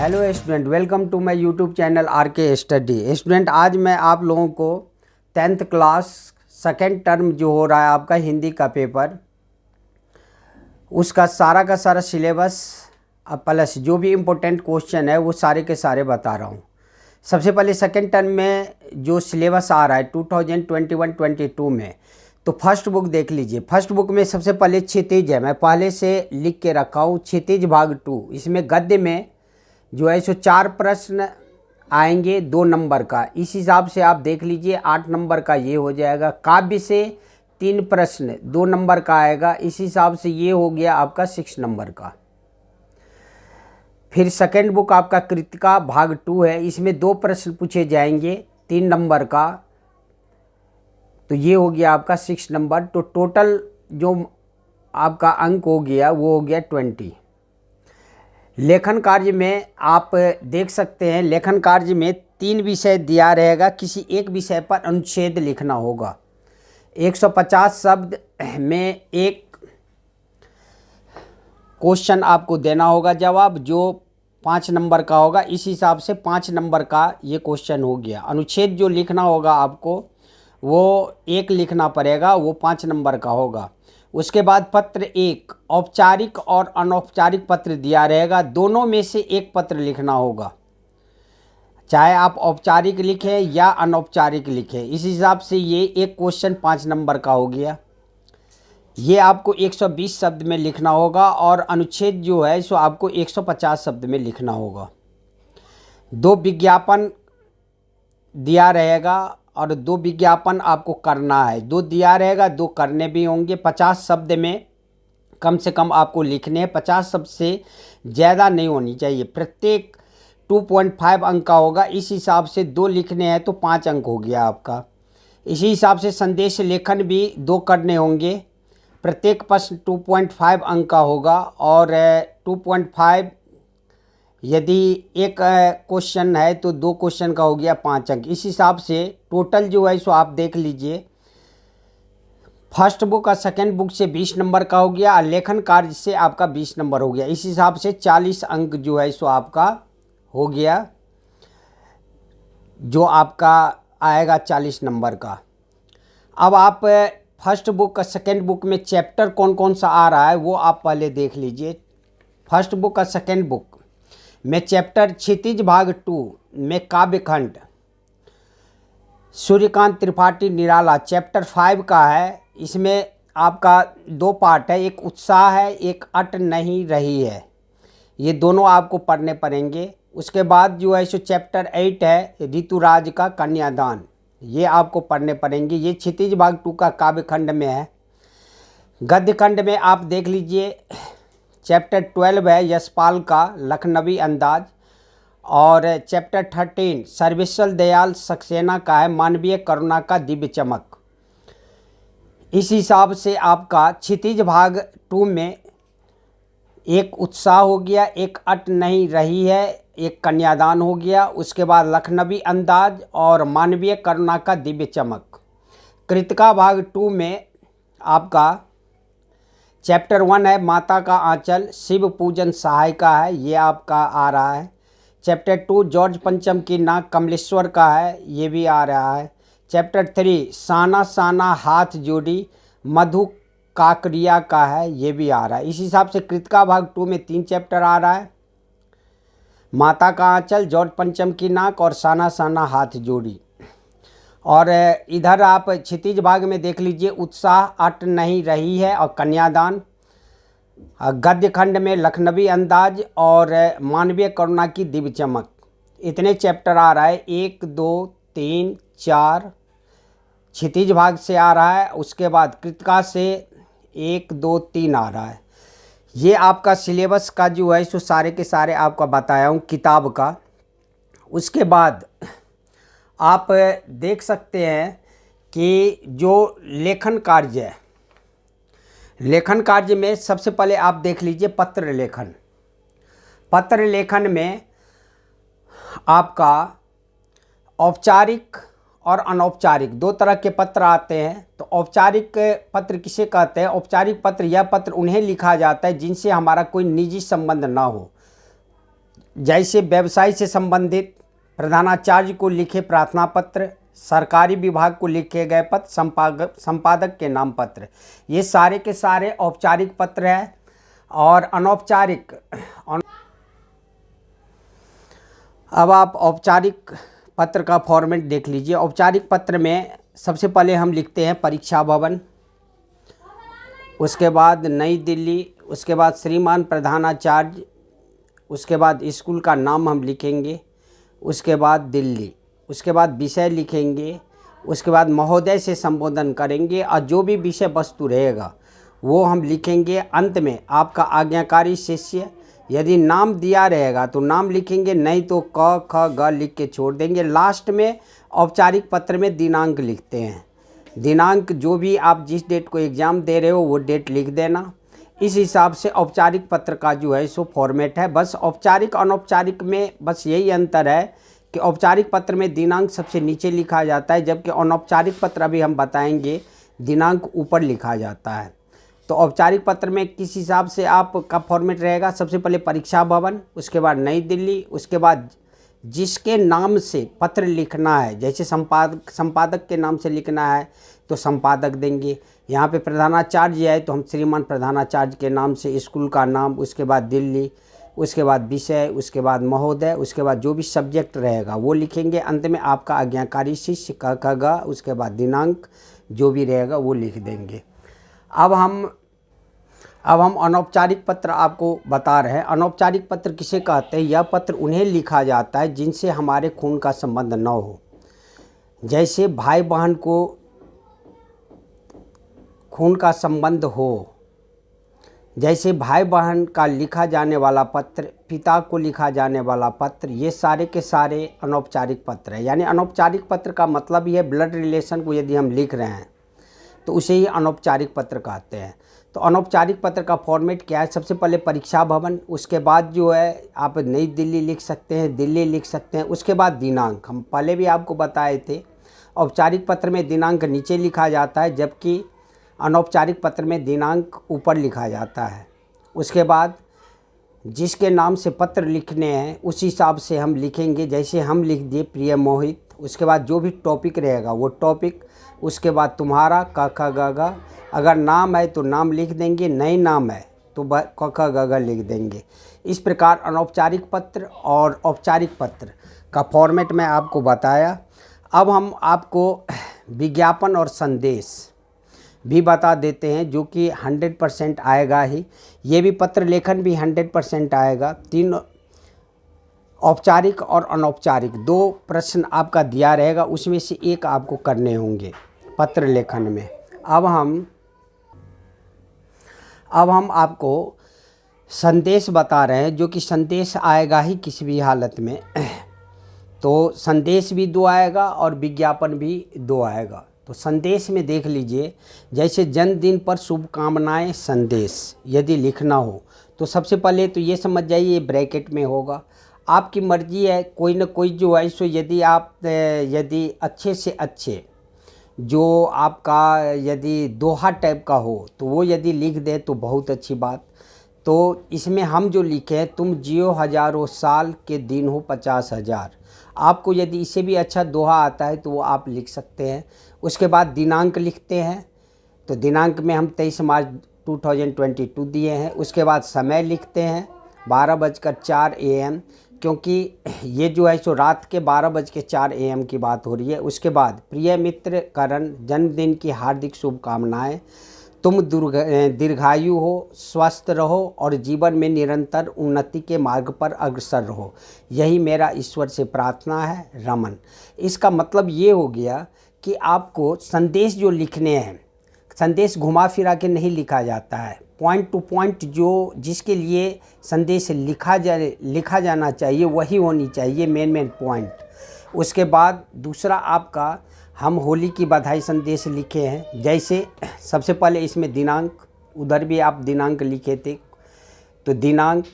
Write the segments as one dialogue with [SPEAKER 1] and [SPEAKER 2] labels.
[SPEAKER 1] Hello student, welcome to my YouTube channel RK. Study. Student, आज मैं आप लोगों को 10th क्लास सेकेंड टर्म जो हो रहा है आपका हिंदी का पेपर, उसका सारा का सारा सिलेबस प्लस जो भी इम्पोर्टेंट क्वेश्चन है वो सारे के सारे बता रहा हूँ। सबसे पहले सेकेंड टर्म में जो सिलेबस आ रहा है 2021-22 में, तो फर्स्ट बुक देख लीजिए। फर्स्ट बुक में सबसे पहले क्षितिज है, मैं पहले से लिख के रखा हूँ, क्षितिज भाग 2। इसमें गद्य में जो है सो 4 प्रश्न आएंगे 2 नंबर का। इस हिसाब से आप देख लीजिए 8 नंबर का ये हो जाएगा। काव्य से 3 प्रश्न 2 नंबर का आएगा, इस हिसाब से ये हो गया आपका 6 नंबर का। फिर सेकेंड बुक आपका कृतिका भाग 2 है, इसमें 2 प्रश्न पूछे जाएंगे 3 नंबर का, तो ये हो गया आपका 6 नंबर। तो टोटल जो आपका अंक हो गया वो हो गया 20। लेखन कार्य में आप देख सकते हैं, लेखन कार्य में 3 विषय दिया रहेगा, किसी एक विषय पर अनुच्छेद लिखना होगा। 150 शब्द में एक क्वेश्चन आपको देना होगा जवाब, जो 5 नंबर का होगा। इस हिसाब से 5 नंबर का ये क्वेश्चन हो गया। अनुच्छेद जो लिखना होगा आपको वो 1 लिखना पड़ेगा, वो 5 नंबर का होगा। उसके बाद पत्र 1, औपचारिक और अनौपचारिक पत्र दिया रहेगा, दोनों में से एक पत्र लिखना होगा, चाहे आप औपचारिक लिखें या अनौपचारिक लिखें। इस हिसाब से ये एक क्वेश्चन 5 नंबर का हो गया। ये आपको 120 शब्द में लिखना होगा और अनुच्छेद जो है सो आपको 150 शब्द में लिखना होगा। 2 विज्ञापन दिया रहेगा और 2 विज्ञापन आपको करना है। 2 दिया रहेगा, 2 करने भी होंगे। 50 शब्द में कम से कम आपको लिखने हैं, 50 शब्द से ज़्यादा नहीं होनी चाहिए। प्रत्येक 2.5 अंक का होगा, इस हिसाब से 2 लिखने हैं तो 5 अंक हो गया आपका। इसी हिसाब से संदेश लेखन भी 2 करने होंगे, प्रत्येक प्रश्न 2.5 अंक का होगा और 2.5 यदि एक क्वेश्चन है तो 2 क्वेश्चन का हो गया 5 अंक। इस हिसाब से टोटल जो है सो आप देख लीजिए, फर्स्ट बुक और सेकेंड बुक से 20 नंबर का हो गया और लेखन कार्य से आपका 20 नंबर हो गया। इस हिसाब से 40 अंक जो है सो आपका हो गया, जो आपका आएगा 40 नंबर का। अब आप फर्स्ट बुक और सेकेंड बुक में चैप्टर कौन कौन सा आ रहा है वो आप पहले देख लीजिए। फर्स्ट बुक और सेकेंड बुक में चैप्टर क्षितिज भाग 2 में काव्यखंड सूर्यकांत त्रिपाठी निराला चैप्टर 5 का है। इसमें आपका 2 पार्ट है, एक उत्साह है, एक अट नहीं रही है। ये दोनों आपको पढ़ने पड़ेंगे। उसके बाद जो है सो चैप्टर 8 है ऋतुराज का कन्यादान, ये आपको पढ़ने पड़ेंगे। ये क्षितिज भाग 2 का काव्यखंड में है। गद्य खंड में आप देख लीजिए चैप्टर 12 है यशपाल का लखनवी अंदाज और चैप्टर 13 सर्वेश्वर दयाल सक्सेना का है मानवीय करुणा का दिव्य चमक। इस हिसाब से आपका क्षितिज भाग 2 में एक उत्साह हो गया, एक अट नहीं रही है, एक कन्यादान हो गया। उसके बाद लखनवी अंदाज और मानवीय करुणा का दिव्य चमक। कृतिका भाग 2 में आपका चैप्टर 1 है माता का आंचल शिव पूजन सहायिका है, ये आपका आ रहा है। चैप्टर 2 जॉर्ज पंचम की नाक कमलेश्वर का है, ये भी आ रहा है। चैप्टर 3 साना साना हाथ जोड़ी मधु काकरिया का है, ये भी आ रहा है। इस हिसाब से कृतिका भाग 2 में 3 चैप्टर आ रहा है, माता का आंचल, जॉर्ज पंचम की नाक और साना साना हाथ जोड़ी। और इधर आप क्षितिज भाग में देख लीजिए उत्साह अट नहीं रही है और कन्यादान। गद्य खंड में लखनवी अंदाज और मानवीय करुणा की दिव्य चमक। इतने चैप्टर आ रहा है, 1 2 3 4 क्षितिज भाग से आ रहा है। उसके बाद कृतिका से 1 2 3 आ रहा है। ये आपका सिलेबस का जो है सो सारे के सारे आपका बताया हूँ किताब का। उसके बाद आप देख सकते हैं कि जो लेखन कार्य है, लेखन कार्य में सबसे पहले आप देख लीजिए पत्र लेखन। पत्र लेखन में आपका औपचारिक और अनौपचारिक 2 तरह के पत्र आते हैं। तो औपचारिक पत्र किसे कहते हैं? औपचारिक पत्र यह पत्र उन्हें लिखा जाता है जिनसे हमारा कोई निजी संबंध ना हो। जैसे व्यवसाय से संबंधित प्रधानाचार्य को लिखे प्रार्थना पत्र, सरकारी विभाग को लिखे गए पत्र, संपादक के नाम पत्र, ये सारे के सारे औपचारिक पत्र हैं। और अनौपचारिक, अब आप औपचारिक पत्र का फॉर्मेट देख लीजिए। औपचारिक पत्र में सबसे पहले हम लिखते हैं परीक्षा भवन, उसके बाद नई दिल्ली, उसके बाद श्रीमान प्रधानाचार्य, उसके बाद स्कूल का नाम हम लिखेंगे, उसके बाद दिल्ली, उसके बाद विषय लिखेंगे, उसके बाद महोदय से संबोधन करेंगे और जो भी विषय वस्तु रहेगा वो हम लिखेंगे। अंत में आपका आज्ञाकारी शिष्य, यदि नाम दिया रहेगा तो नाम लिखेंगे, नहीं तो क ख ग लिख के छोड़ देंगे। लास्ट में औपचारिक पत्र में दिनांक लिखते हैं। दिनांक जो भी आप जिस डेट को एग्ज़ाम दे रहे हो वो डेट लिख देना। इस हिसाब से औपचारिक पत्र का जो है सो फॉर्मेट है। बस औपचारिक अनौपचारिक में बस यही अंतर है कि औपचारिक पत्र में दिनांक सबसे नीचे लिखा जाता है, जबकि अनौपचारिक पत्र अभी हम बताएंगे दिनांक ऊपर लिखा जाता है। तो औपचारिक पत्र में किस हिसाब से आपका फॉर्मेट रहेगा, सबसे पहले परीक्षा भवन, उसके बाद नई दिल्ली, उसके बाद जिसके नाम से पत्र लिखना है, जैसे संपादक के नाम से लिखना है तो संपादक देंगे। यहाँ पे प्रधानाचार्य है तो हम श्रीमान प्रधानाचार्य के नाम से स्कूल का नाम, उसके बाद दिल्ली, उसके बाद विषय, उसके बाद महोदय, उसके बाद जो भी सब्जेक्ट रहेगा वो लिखेंगे। अंत में आपका आज्ञाकारी शिष्य क ख ग, उसके बाद दिनांक जो भी रहेगा वो लिख देंगे। अब हम अनौपचारिक पत्र आपको बता रहे हैं। अनौपचारिक पत्र किसे कहते हैं? यह पत्र उन्हें लिखा जाता है जिनसे हमारे खून का संबंध न हो। जैसे भाई बहन को खून का संबंध हो, जैसे भाई बहन का लिखा जाने वाला पत्र, पिता को लिखा जाने वाला पत्र, ये सारे के सारे अनौपचारिक पत्र है। यानी अनौपचारिक पत्र का मतलब ये ब्लड रिलेशन को यदि हम लिख रहे हैं तो उसे ही अनौपचारिक पत्र कहते हैं। तो अनौपचारिक पत्र का फॉर्मेट क्या है? सबसे पहले परीक्षा भवन, उसके बाद जो है आप नई दिल्ली लिख सकते हैं, दिल्ली लिख सकते हैं, उसके बाद दिनांक। हम पहले भी आपको बताए थे औपचारिक पत्र में दिनांक नीचे लिखा जाता है, जबकि अनौपचारिक पत्र में दिनांक ऊपर लिखा जाता है। उसके बाद जिसके नाम से पत्र लिखने हैं उस हिसाब से हम लिखेंगे। जैसे हम लिख दिए प्रिय मोहित, उसके बाद जो भी टॉपिक रहेगा वो टॉपिक, उसके बाद तुम्हारा क ख ग घ, अगर नाम है तो नाम लिख देंगे, नए नाम है तो क ख ग घ लिख देंगे। इस प्रकार अनौपचारिक पत्र और औपचारिक पत्र का फॉर्मेट मैं आपको बताया। अब हम आपको विज्ञापन और संदेश भी बता देते हैं, जो कि 100% आएगा ही। ये भी पत्र लेखन भी 100% आएगा। 3 औपचारिक और अनौपचारिक 2 प्रश्न आपका दिया रहेगा, उसमें से एक आपको करने होंगे पत्र लेखन में। अब हम आपको संदेश बता रहे हैं, जो कि संदेश आएगा ही किसी भी हालत में। तो संदेश भी 2 आएगा और विज्ञापन भी 2 आएगा। तो संदेश में देख लीजिए, जैसे जन्मदिन पर शुभकामनाएं संदेश यदि लिखना हो तो सबसे पहले तो ये समझ जाइए ये ब्रैकेट में होगा। आपकी मर्जी है, कोई ना कोई जो है सो यदि अच्छे से अच्छे जो आपका यदि दोहा टाइप का हो तो वो यदि लिख दे तो बहुत अच्छी बात। तो इसमें हम जो लिखे, तुम जियो हजारों साल के दिन हो 50,000। आपको यदि इससे भी अच्छा दोहा आता है तो वो आप लिख सकते हैं। उसके बाद दिनांक लिखते हैं, तो दिनांक में हम 23 मार्च 2022 दिए हैं। उसके बाद समय लिखते हैं 12:04 AM, क्योंकि ये जो है सो रात के 12:04 AM की बात हो रही है। उसके बाद प्रिय मित्र करण, जन्मदिन की हार्दिक शुभकामनाएं, तुम दीर्घायु हो, स्वस्थ रहो और जीवन में निरंतर उन्नति के मार्ग पर अग्रसर रहो, यही मेरा ईश्वर से प्रार्थना है, रमन। इसका मतलब ये हो गया कि आपको संदेश जो लिखने हैं, संदेश घुमा फिरा के नहीं लिखा जाता है, पॉइंट टू पॉइंट जो जिसके लिए संदेश लिखा जाना चाहिए वही होनी चाहिए, मेन पॉइंट। उसके बाद दूसरा आपका, हम होली की बधाई संदेश लिखे हैं। जैसे सबसे पहले इसमें दिनांक, उधर भी आप दिनांक लिखे थे, तो दिनांक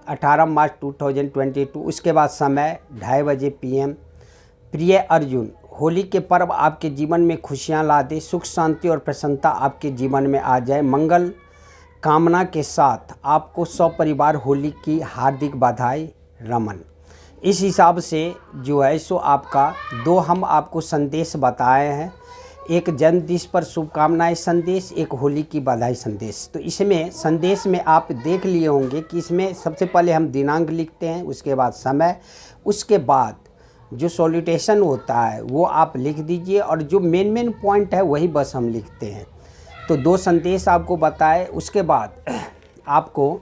[SPEAKER 1] 18 मार्च 2022। उसके बाद समय 2:30 PM। प्रिय अर्जुन, होली के पर्व आपके जीवन में खुशियां ला दे, सुख शांति और प्रसन्नता आपके जीवन में आ जाए। मंगल कामना के साथ आपको सपरिवार होली की हार्दिक बधाई, रमन। इस हिसाब से जो है सो आपका दो हम आपको संदेश बताए हैं, एक जन्मदिन पर शुभकामनाएं संदेश, एक होली की बधाई संदेश। तो इसमें संदेश में आप देख लिए होंगे कि इसमें सबसे पहले हम दिनांक लिखते हैं, उसके बाद समय, उसके बाद जो सॉल्यूटेशन होता है वो आप लिख दीजिए, और जो मेन पॉइंट है वही बस हम लिखते हैं। तो दो संदेश आपको बताए, उसके बाद आपको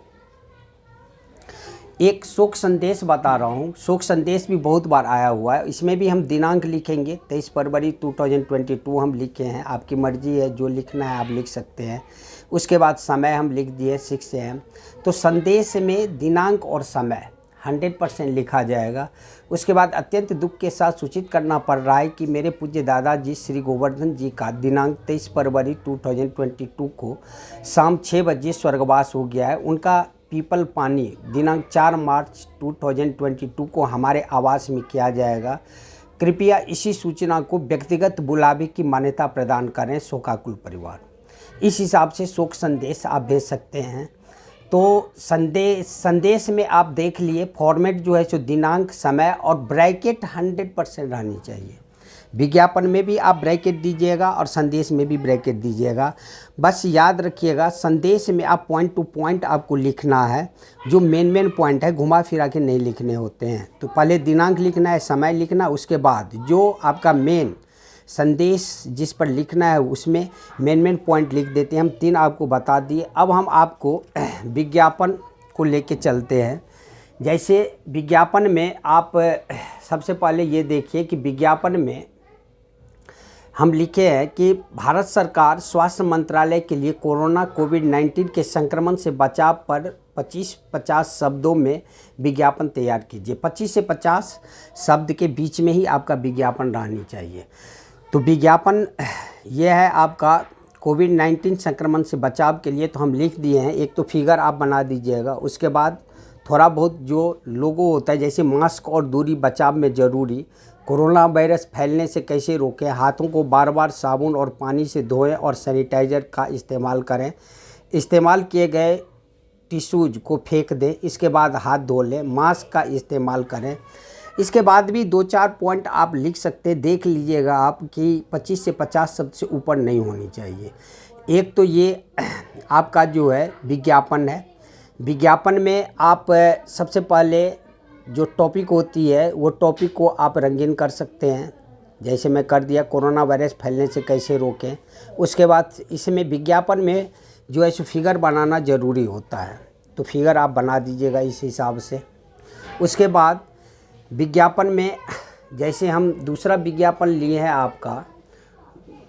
[SPEAKER 1] एक शोक संदेश बता रहा हूँ। शोक संदेश भी बहुत बार आया हुआ है, इसमें भी हम दिनांक लिखेंगे, 23 फरवरी 2022 हम लिखे हैं, आपकी मर्जी है जो लिखना है आप लिख सकते हैं। उसके बाद समय हम लिख दिए 6 AM। तो संदेश में दिनांक और समय 100% लिखा जाएगा। उसके बाद अत्यंत दुख के साथ सूचित करना पड़ रहा है कि मेरे पूज्य दादाजी श्री गोवर्धन जी का दिनांक 23 फरवरी 2022 को शाम 6 बजे स्वर्गवास हो गया है। उनका पीपल पानी दिनांक 4 मार्च 2022 को हमारे आवास में किया जाएगा। कृपया इसी सूचना को व्यक्तिगत बुलावे की मान्यता प्रदान करें शोकाकुल परिवार। इस हिसाब से शोक संदेश आप भेज सकते हैं। तो संदेश में आप देख लिए फॉर्मेट जो है सो दिनांक, समय और ब्रैकेट 100% रहनी चाहिए। विज्ञापन में भी आप ब्रैकेट दीजिएगा और संदेश में भी ब्रैकेट दीजिएगा। बस याद रखिएगा संदेश में आप पॉइंट टू पॉइंट आपको लिखना है, जो मेन पॉइंट है घुमा फिरा के नहीं लिखने होते हैं। तो पहले दिनांक लिखना है, समय लिखना, उसके बाद जो आपका मेन संदेश जिस पर लिखना है उसमें मेन पॉइंट लिख देते हैं। हम 3 आपको बता दिए। अब हम आपको विज्ञापन को लेके चलते हैं। जैसे विज्ञापन में आप सबसे पहले ये देखिए कि विज्ञापन में हम लिखे हैं कि भारत सरकार स्वास्थ्य मंत्रालय के लिए कोरोना कोविड-19 के संक्रमण से बचाव पर 25-50 शब्दों में विज्ञापन तैयार कीजिए। 25 से 50 शब्द के बीच में ही आपका विज्ञापन रहनी चाहिए। तो विज्ञापन यह है आपका कोविड-19 संक्रमण से बचाव के लिए, तो हम लिख दिए हैं। एक तो फिगर आप बना दीजिएगा, उसके बाद थोड़ा बहुत जो लोगो होता है जैसे मास्क और दूरी बचाव में ज़रूरी, कोरोना वायरस फैलने से कैसे रोकें, हाथों को बार बार साबुन और पानी से धोएं और सैनिटाइज़र का इस्तेमाल करें, इस्तेमाल किए गए टिश्यूज को फेंक दें, इसके बाद हाथ धो लें, मास्क का इस्तेमाल करें। इसके बाद भी 2-4 पॉइंट आप लिख सकते, देख लीजिएगा आप कि 25 से 50 शब्द से ऊपर नहीं होनी चाहिए। एक तो ये आपका जो है विज्ञापन है। विज्ञापन में आप सबसे पहले जो टॉपिक होती है वो टॉपिक को आप रंगीन कर सकते हैं, जैसे मैं कर दिया कोरोना वायरस फैलने से कैसे रोकें। उसके बाद इसमें विज्ञापन में जो है सो फिगर बनाना ज़रूरी होता है, तो फिगर आप बना दीजिएगा इस हिसाब से। उसके बाद विज्ञापन में जैसे हम दूसरा विज्ञापन लिए हैं आपका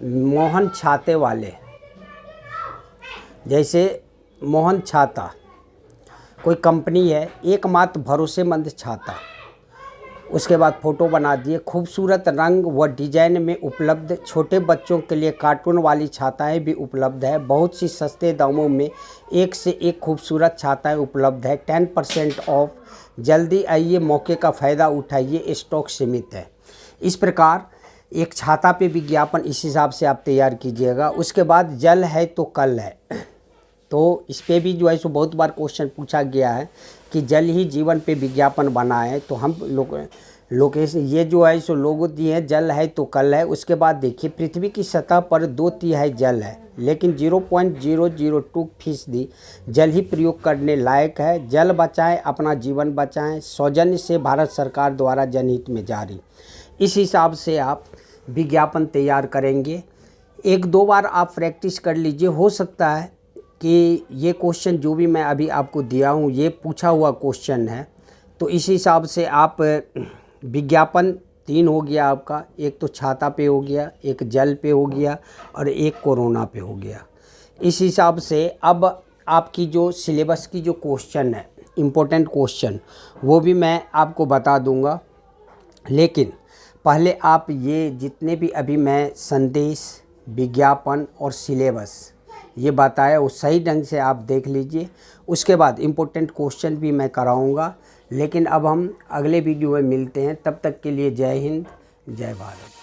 [SPEAKER 1] मोहन छाते वाले, जैसे मोहन छाता कोई कंपनी है, एकमात्र भरोसेमंद छाता। उसके बाद फ़ोटो बना दिए, खूबसूरत रंग व डिजाइन में उपलब्ध, छोटे बच्चों के लिए कार्टून वाली छाताएं भी उपलब्ध है, बहुत सी सस्ते दामों में एक से एक खूबसूरत छाताएं उपलब्ध है, 10% ऑफ, जल्दी आइए मौके का फ़ायदा उठाइए, स्टॉक सीमित है। इस प्रकार एक छाता पे विज्ञापन इस हिसाब से आप तैयार कीजिएगा। उसके बाद जल है तो कल है, तो इस पे भी जो है सो बहुत बार क्वेश्चन पूछा गया है कि जल ही जीवन पे विज्ञापन बनाए, तो हम लोकेशन ये जो है सो लोगो दिए हैं, जल है तो कल है। उसके बाद देखिए पृथ्वी की सतह पर 2/3 जल है, लेकिन 0.002% जल ही प्रयोग करने लायक है। जल बचाएं, अपना जीवन बचाएं, सौजन्य से भारत सरकार द्वारा जनहित में जारी। इस हिसाब से आप विज्ञापन तैयार करेंगे। 1-2 बार आप प्रैक्टिस कर लीजिए, हो सकता है कि ये क्वेश्चन जो भी मैं अभी आपको दिया हूँ ये पूछा हुआ क्वेश्चन है। तो इस हिसाब से आप विज्ञापन 3 हो गया आपका, एक तो छाता पे हो गया, एक जल पे हो गया और एक कोरोना पे हो गया। इस हिसाब से अब आपकी जो सिलेबस की जो क्वेश्चन है, इम्पोर्टेंट क्वेश्चन, वो भी मैं आपको बता दूंगा। लेकिन पहले आप ये जितने भी अभी मैं संदेश, विज्ञापन और सिलेबस ये बताया वो सही ढंग से आप देख लीजिए। उसके बाद इम्पोर्टेंट क्वेश्चन भी मैं कराऊंगा। लेकिन अब हम अगले वीडियो में मिलते हैं, तब तक के लिए जय हिंद, जय भारत।